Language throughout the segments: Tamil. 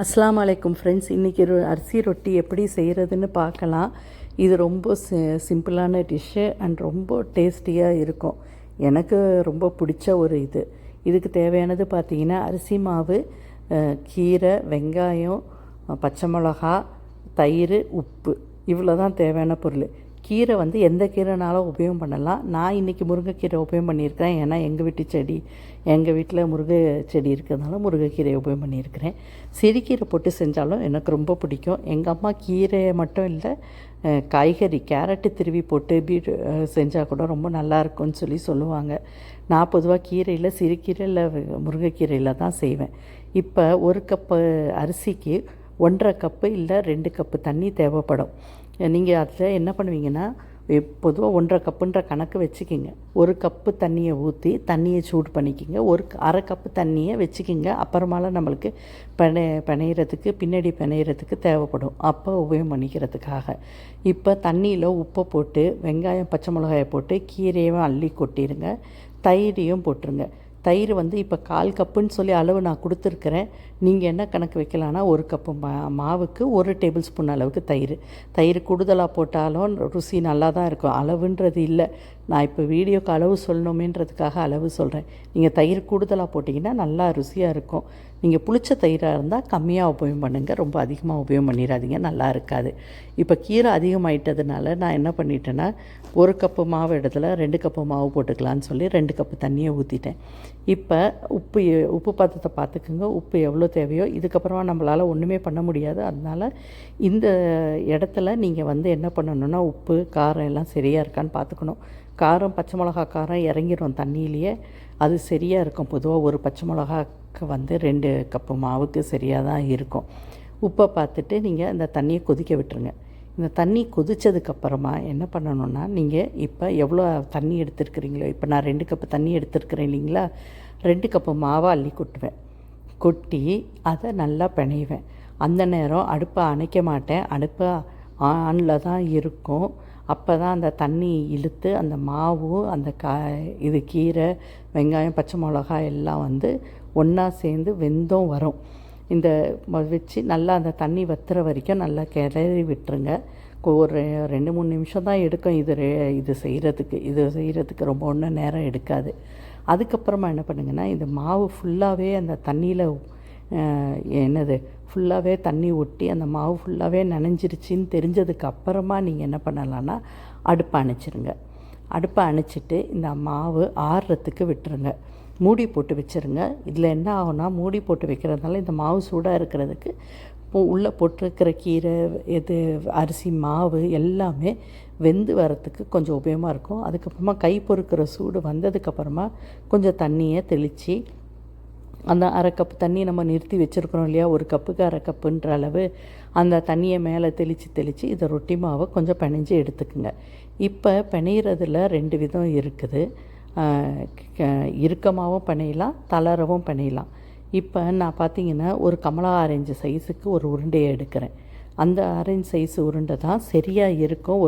அஸ்ஸலாமு அலைக்கும் ஃப்ரெண்ட்ஸ். இன்றைக்கி அரிசி ரொட்டி எப்படி செய்கிறதுன்னு பார்க்கலாம். இது ரொம்ப சிம்பிளான டிஷ்ஷு அண்ட் ரொம்ப டேஸ்டியாக இருக்கும். எனக்கு ரொம்ப பிடிச்ச ஒரு இதுக்கு தேவையானது பார்த்திங்கன்னா அரிசி மாவு, கீரை, வெங்காயம், பச்சை மிளகா, தயிர், உப்பு, இவ்வளோ தான் தேவையான பொருள். கீரை எந்த கீரைனாலும் உபயோகம் பண்ணலாம். நான் இன்றைக்கி முருங்கைக்கீரை உபயோகம் பண்ணியிருக்கிறேன். ஏன்னா எங்கள் வீட்டில் முருங்கை செடி இருக்கிறதுனால முருங்கைக்கீரை உபயோகம் பண்ணியிருக்கிறேன். சிறுகீரை போட்டு செஞ்சாலும் எனக்கு ரொம்ப பிடிக்கும். எங்கள் அம்மா கீரையை மட்டும் இல்லை, காய்கறி கேரட்டு திருவி போட்டு செஞ்சால் கூட ரொம்ப நல்லாயிருக்கும்னு சொல்லுவாங்க. நான் பொதுவாக கீரையில் சிறுகீரை இல்லை முருங்கைக்கீரையில் தான் செய்வேன். இப்போ 1 கப்பு அரிசிக்கு 1.5 கப்பு இல்லை 2 கப்பு தண்ணி தேவைப்படும். நீங்கள் அதில் என்ன பண்ணுவீங்கன்னா, பொதுவாக 1.5 கப்புன்ற கணக்கு வச்சுக்கிங்க. 1 கப்பு தண்ணியை ஊற்றி தண்ணியை சூடு பண்ணிக்கிங்க. 1/2 கப்பு தண்ணியை வச்சுக்கிங்க. அப்புறமால நம்மளுக்கு பிணையிறதுக்கு தேவைப்படும், அப்போ உபயோகம் பண்ணிக்கிறதுக்காக. இப்போ தண்ணியில் உப்பை போட்டு வெங்காயம் பச்சை மிளகாயை போட்டு கீரையும் அள்ளி கொட்டிடுங்க. தயிரையும் போட்டுருங்க. தயிர் இப்போ 1/4 கப்புன்னு சொல்லி அளவு நான் கொடுத்துருக்குறேன். நீங்கள் என்ன கணக்கு வைக்கலான்னா 1 கப்பு மாவுக்கு 1 டேபிள் ஸ்பூன் அளவுக்கு தயிர் கூடுதலாக போட்டாலும் ருசி நல்லா தான் இருக்கும். அளவுன்றது இல்லை, நான் இப்போ வீடியோக்கு அளவு சொல்லணுமேன்றதுக்காக அளவு சொல்கிறேன். நீங்கள் தயிர் கூடுதலாக போட்டிங்கன்னா நல்லா ருசியாக இருக்கும். நீங்கள் புளிச்ச தயிராக இருந்தால் கம்மியாக உபயோகம் பண்ணுங்கள், ரொம்ப அதிகமாக உபயோகம் பண்ணிடாதீங்க, நல்லா இருக்காது. இப்போ கீரை அதிகமாகிட்டதுனால நான் என்ன பண்ணிட்டேன்னா 1 கப்பு மாவு இடத்துல 2 கப்பு மாவு போட்டுக்கலான்னு சொல்லி 2 கப்பு தண்ணியை ஊற்றிட்டேன். இப்போ உப்பு பதத்தை பார்த்துக்குங்க. உப்பு எவ்வளோ தேவையோ. இதுக்கப்புறமா நம்மளால் ஒன்றுமே பண்ண முடியாது. அதனால் இந்த இடத்துல நீங்கள் என்ன பண்ணணுன்னா உப்பு காரம் எல்லாம் சரியாக இருக்கான்னு பார்த்துக்கணும். காரம் பச்சை மிளகா காரம் இறங்கிடும் தண்ணியிலேயே, அது சரியாக இருக்கும். பொதுவாக ஒரு பச்சை மிளகாக்கு 2 கப்பு மாவுக்கு சரியாக தான் இருக்கும். உப்பை பார்த்துட்டு நீங்கள் இந்த தண்ணியை கொதிக்க விட்டுருங்க. இந்த தண்ணி கொதித்ததுக்கப்புறமா என்ன பண்ணணுன்னா, நீங்கள் இப்போ எவ்வளோ தண்ணி எடுத்துருக்குறீங்களோ, இப்போ நான் 2 கப்பு தண்ணி எடுத்துருக்குறேன் இல்லைங்களா, 2 கப்பு மாவை அள்ளி கொட்டி அதை நல்லா பிணைவேன். அந்த நேரம் அடுப்பை அணைக்க மாட்டேன், அடுப்பை ஆனில் தான் இருக்கும். அப்போ தான் அந்த தண்ணி இழுத்து அந்த மாவு அந்த கீரை வெங்காயம் பச்சை மிளகா எல்லாம் ஒன்றா சேர்ந்து வெந்தும் வரும். இந்த வச்சு நல்லா அந்த தண்ணி வத்துற வரைக்கும் நல்லா கிளறி விட்டுருங்க. ஒரு 2-3 நிமிஷம் தான் எடுக்கும் இது செய்கிறதுக்கு ரொம்ப ஒன்றும் நேரம் எடுக்காது. அதுக்கப்புறமா என்ன பண்ணுங்கன்னா, இந்த மாவு ஃபுல்லாகவே அந்த தண்ணியில் ஃபுல்லாகவே தண்ணி ஒட்டி அந்த மாவு ஃபுல்லாகவே நனைஞ்சிருச்சின்னு தெரிஞ்சதுக்கு அப்புறமா நீங்கள் என்ன பண்ணலான்னா அடுப்பை அணைச்சிருங்க. அடுப்பை அணைச்சிட்டு இந்த மாவு ஆறுறதுக்கு விட்டுருங்க. மூடி போட்டு வச்சுருங்க. இதில் என்ன ஆகும்னா, மூடி போட்டு வைக்கிறதுனால இந்த மாவு சூடாக இருக்கிறதுக்கு உள்ளே போட்டிருக்கிற கீரை அரிசி மாவு எல்லாமே வெந்து வரத்துக்கு கொஞ்சம் உபயோகமாக இருக்கும். அதுக்கப்புறமா கை பொறுக்கிற சூடு வந்ததுக்கப்புறமா கொஞ்சம் தண்ணியை தெளித்து அந்த 1/2 கப்பு தண்ணி நம்ம நிறுத்தி வச்சுருக்குறோம் இல்லையா, 1 கப்புக்கு 1/2 கப்புன்ற அளவு, அந்த தண்ணியை மேலே தெளித்து இதை ரொட்டி மாவை கொஞ்சம் பிணைஞ்சு எடுத்துக்குங்க. இப்போ பிணையிறதுல 2 விதம் இருக்குது. இறுக்கமாகவும் பிணையலாம், தளரவும் பிணையலாம். இப்போ நான் பார்த்திங்கன்னா ஒரு கமலா ஆரஞ்சு சைஸுக்கு ஒரு உருண்டையை எடுக்கிறேன். அந்த ஆரஞ்சு சைஸ் உருண்டை தான் சரியாக இருக்கும்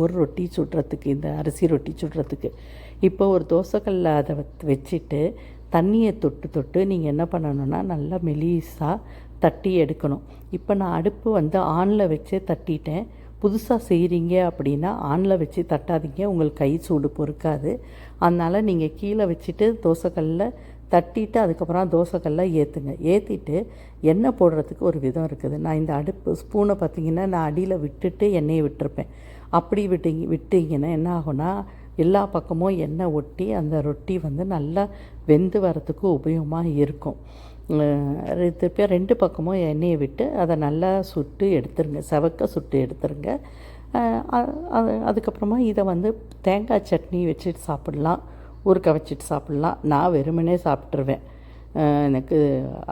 ஒரு ரொட்டி சுடுறதுக்கு, இந்த அரிசி ரொட்டி சுடுறதுக்கு. இப்போ ஒரு தோசைக்கல்ல அதை வச்சுட்டு தண்ணியை தொட்டு நீங்கள் என்ன பண்ணணுன்னா நல்லா மெலிசாக தட்டி எடுக்கணும். இப்போ நான் அடுப்பு ஆனில் வச்சே தட்டிட்டேன். புதுசாக செய்கிறீங்க அப்படின்னா ஆனில் வச்சு தட்டாதீங்க, உங்களுக்கு கை சூடு பொறுக்காது. அதனால் நீங்கள் கீழே வச்சுட்டு தோசைக்கல்லில் தட்டிட்டு அதுக்கப்புறம் தோசைக்கல்ல ஏற்றிட்டு எண்ணெய் போடுறதுக்கு ஒரு விதம் இருக்குது. நான் இந்த ஸ்பூனை பார்த்திங்கன்னா நான் அடியில் விட்டுட்டு எண்ணெயை விட்டுருப்பேன். அப்படி விட்டிங்கன்னா என்ன ஆகும்னா, எல்லா பக்கமும் எண்ணெய் ஒட்டி அந்த ரொட்டி நல்லா வெந்து வரத்துக்கு உபயோகமாக இருக்கும். திருப்பி 2 பக்கமும் எண்ணெயை விட்டு அதை நல்லா செவக்க சுட்டு எடுத்துருங்க. அதுக்கப்புறமா இதை தேங்காய் சட்னி வச்சுட்டு சாப்பிட்லாம், ஊறுகாய் வச்சுட்டு சாப்பிட்லாம். நான் வெறுமனே சாப்பிட்ருவேன். எனக்கு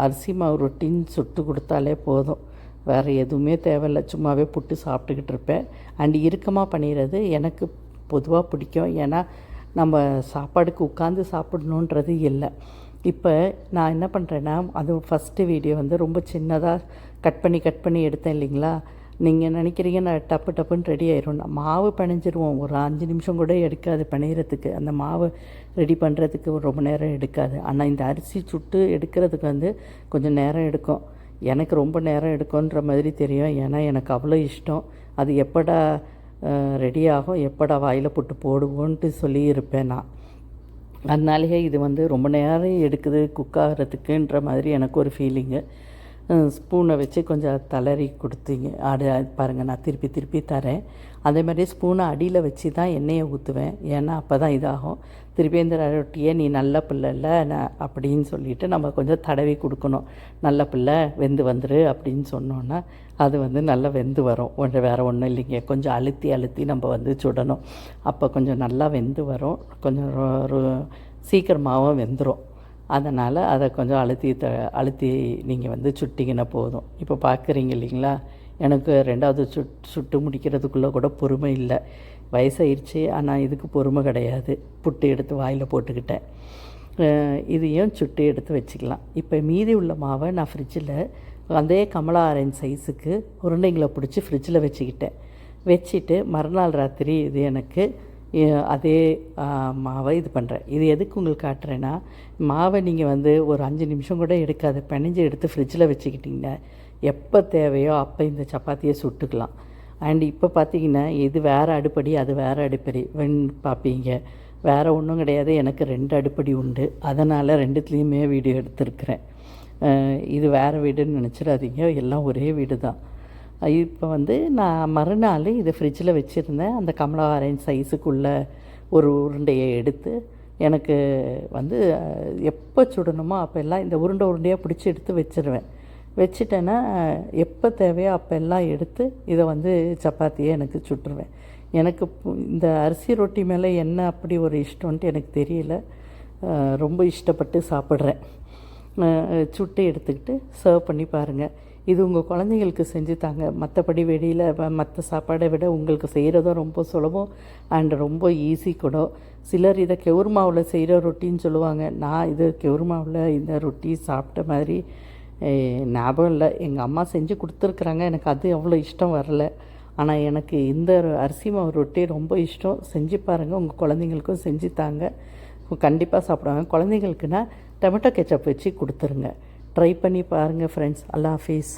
அரிசி மாவு ரொட்டின்னு சுட்டு கொடுத்தாலே போதும், வேறு எதுவுமே தேவையில்லை. சும்மாவே புட்டு சாப்பிட்டுக்கிட்டு இருப்பேன். அண்ட் இறுக்கமாக பண்ணிடுறது எனக்கு பொதுவாக பிடிக்கும். ஏன்னா நம்ம சாப்பாடுக்கு உட்காந்து சாப்பிடணுன்றது இல்லை. இப்போ நான் என்ன பண்ணுறேன்னா, அது ஃபஸ்ட்டு வீடியோ ரொம்ப சின்னதாக கட் பண்ணி எடுத்தேன் இல்லைங்களா. நீங்கள் நினைக்கிறீங்க நான் டப்புன்னு ரெடி ஆயிரும். மாவு பிணைஞ்சிருவோம், ஒரு 5 நிமிஷம் கூட எடுக்காது பிணையிறதுக்கு. அந்த மாவு ரெடி பண்ணுறதுக்கு ரொம்ப நேரம் எடுக்காது. ஆனால் இந்த அரிசி சுட்டு எடுக்கிறதுக்கு கொஞ்சம் நேரம் எடுக்கும். எனக்கு ரொம்ப நேரம் எடுக்கும்ன்ற மாதிரி தெரியும். ஏன்னா எனக்கு அவ்வளோ இஷ்டம். அது எப்படா ரெடி ஆகும், எப்படா வாயில் போட்டு போடுவோன்ட்டு சொல்லி இருப்பேன் நான். அதனாலேயே இது வந்து ரொம்ப நேரம் எடுக்குது குக் ஆகிறதுக்குன்ற மாதிரி எனக்கு ஒரு ஃபீலிங்கு. ஸ்பூனை வச்சு கொஞ்சம் தளறி கொடுத்தீங்க. பாருங்கள், நான் திருப்பி திருப்பி தரேன். அதே மாதிரி ஸ்பூனை அடியில் வச்சு தான் எண்ணெயை ஊற்றுவேன். ஏன்னா அப்போ தான் இதாகும். திருப்பி இந்த ரொட்டியை நீ நல்ல பிள்ளை இல்லை அப்படின்னு சொல்லிவிட்டு நம்ம கொஞ்சம் தடவி கொடுக்கணும். நல்ல பிள்ளை வெந்து வந்துரு அப்படின்னு சொன்னோன்னா அது வந்து நல்லா வெந்து வரும். வேறு ஒன்றும் இல்லைங்க, கொஞ்சம் அழுத்தி அழுத்தி நம்ம வந்து சுடணும். அப்போ கொஞ்சம் நல்லா வெந்து வரும், கொஞ்சம் சீக்கிரமாகவும் வெந்துடும். அதனால் அதை கொஞ்சம் அழுத்தி நீங்கள் வந்து சுட்டிங்கன்னா போதும். இப்போ பார்க்குறீங்க இல்லைங்களா, எனக்கு 2வது சுட்டு முடிக்கிறதுக்குள்ளே கூட பொறுமை இல்லை. வயசாயிருச்சு, ஆனால் இதுக்கு பொறுமை கிடையாது. புட்டு எடுத்து வாயில் போட்டுக்கிட்டேன். இதையும் சுட்டு எடுத்து வச்சுக்கலாம். இப்போ மீதி உள்ள மாவை நான் ஃப்ரிட்ஜில் அதே கமலா ஆரஞ்சு சைஸுக்கு உருண்டைங்களை பிடிச்சி ஃப்ரிட்ஜில் வச்சுட்டு மறுநாள் ராத்திரி இது எனக்கு அதே மாவை இது பண்ணுறேன். இது எதுக்கு உங்களுக்கு காட்டுறேன்னா, மாவை நீங்கள் வந்து ஒரு 5 நிமிஷம் கூட எடுக்காது பிணைஞ்சு எடுத்து ஃப்ரிட்ஜில் வச்சுக்கிட்டிங்க, எப்போ தேவையோ அப்போ இந்த சப்பாத்தியை சுட்டுக்கலாம். அண்ட் இப்போ பார்த்தீங்கன்னா இது வேறு அடுப்படி, அது வேறு அடுப்படி பார்ப்பீங்க. வேறு ஒன்றும் கிடையாது, எனக்கு 2 அடுப்படி உண்டு. அதனால் 2துலேயுமே வீடியோ எடுத்துருக்கிறேன். இது வேறு வீடுன்னு நினச்சிடாதீங்க, எல்லாம் ஒரே வீடு தான். இப்போ வந்து நான் மறுநாள் இதை ஃப்ரிட்ஜில் வச்சுருந்தேன். அந்த கமலா ஆரஞ்சு சைஸுக்குள்ள ஒரு உருண்டையை எடுத்து எனக்கு வந்து எப்போ சுடணுமோ அப்போ எல்லாம் இந்த உருண்டையாக பிடிச்சி எடுத்து வச்சுட்டேன்னா எப்போ தேவையோ அப்போ எல்லாம் எடுத்து இதை வந்து சப்பாத்தியை எனக்கு சுட்டுருவேன். எனக்கு இந்த அரிசி ரொட்டி மேலே என்ன அப்படி ஒரு இஷ்டம்ன்ட்டு எனக்கு தெரியல, ரொம்ப இஷ்டப்பட்டு சாப்பிட்றேன். சுட்டு எடுத்துக்கிட்டு சர்வ் பண்ணி பாருங்கள். இது உங்கள் குழந்தைங்களுக்கு செஞ்சு தாங்க. மற்றபடி வெளியில் மற்ற சாப்பாடை விட உங்களுக்கு செய்கிறதும் ரொம்ப சுலபம் அண்ட் ரொம்ப ஈஸி கூட. சிலர் இதை கெவுரு மாவில் செய்கிற ரொட்டின்னு சொல்லுவாங்க. நான் இது கெவுரு மாவில் இந்த ரொட்டி சாப்பிட்ட மாதிரி ஞாபகம் இல்லை. எங்கள் அம்மா செஞ்சு கொடுத்துருக்குறாங்க, எனக்கு அது அவ்வளோ இஷ்டம் வரல. ஆனால் எனக்கு இந்த அரிசி மாவு ரொட்டி ரொம்ப இஷ்டம். செஞ்சு பாருங்கள், உங்கள் குழந்தைங்களுக்கும் செஞ்சு தாங்க, கண்டிப்பாக சாப்பிடுவாங்க. குழந்தைங்களுக்குன்னா டொமேட்டோ கெச்சப் வச்சு கொடுத்துருங்க. ட்ரை பண்ணி பாருங்கள் ஃப்ரெண்ட்ஸ். அல்லாஹ் ஹாஃபிஸ்.